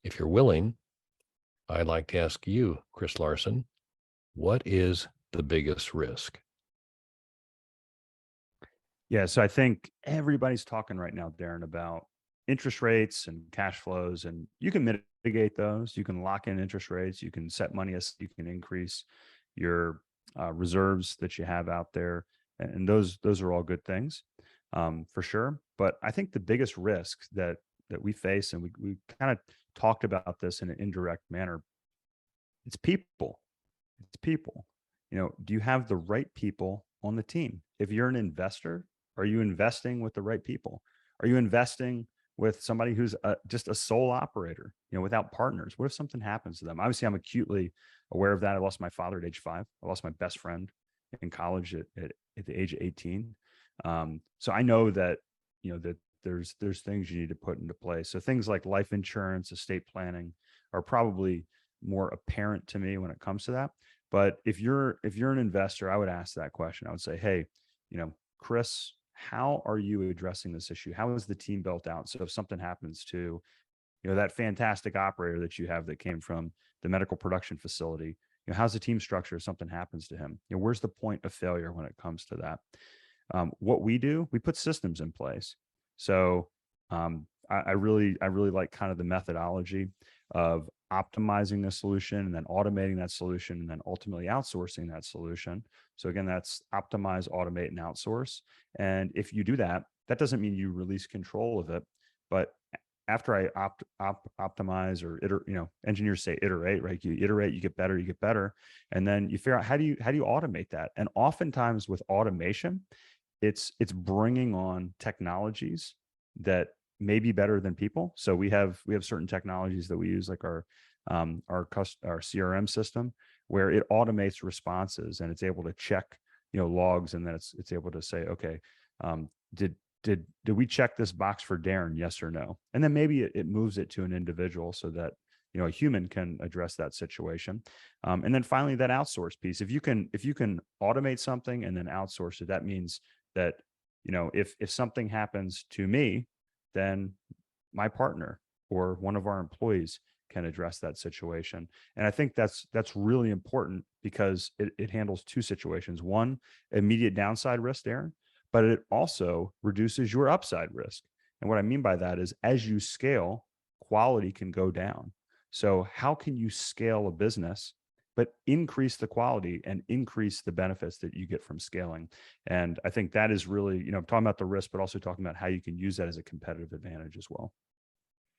If you're willing, I'd like to ask you, Chris Larsen, what is the biggest risk? Yeah, so I think everybody's talking right now, Darren, about interest rates and cash flows, and you can mitigate those. You can lock in interest rates. You can set money as you can increase your reserves that you have out there, and those are all good things for sure. But I think the biggest risk that we face, and we kind of talked about this in an indirect manner, it's people. It's people. Do you have the right people on the team? If you're an investor, are you investing with the right people? Are you investing with somebody who's just a sole operator, without partners? What if something happens to them? Obviously, I'm acutely aware of that. I lost my father at age 5. I lost my best friend in college at the age of 18. So I know that, that there's things you need to put into place. So things like life insurance, estate planning are probably more apparent to me when it comes to that. But if you're an investor, I would ask that question. I would say, hey, Chris, how are you addressing this issue? How is the team built out? So if something happens to, that fantastic operator that you have that came from the medical production facility, how's the team structure if something happens to him? Where's the point of failure when it comes to that? What we do, we put systems in place. So I really like kind of the methodology of optimizing the solution and then automating that solution and then ultimately outsourcing that solution. So again, that's optimize, automate, and outsource. And if you do that, that doesn't mean you release control of it, but after I optimize or engineers say iterate, right? You iterate, you get better, and then you figure out how do you automate that. And oftentimes with automation, it's bringing on technologies that may be better than people. So we have certain technologies that we use, like our CRM system, where it automates responses and it's able to check logs, and then it's able to say, okay, did did we check this box for Darren? Yes or no? And then maybe it moves it to an individual so that a human can address that situation. And then finally, that outsource piece. If you can automate something and then outsource it, that means that if something happens to me, then my partner or one of our employees can address that situation. And I think that's really important because it handles two situations. One, immediate downside risk, Darren, but it also reduces your upside risk. And what I mean by that is, as you scale, quality can go down. So how can you scale a business but increase the quality and increase the benefits that you get from scaling? And I think that is really, talking about the risk, but also talking about how you can use that as a competitive advantage as well.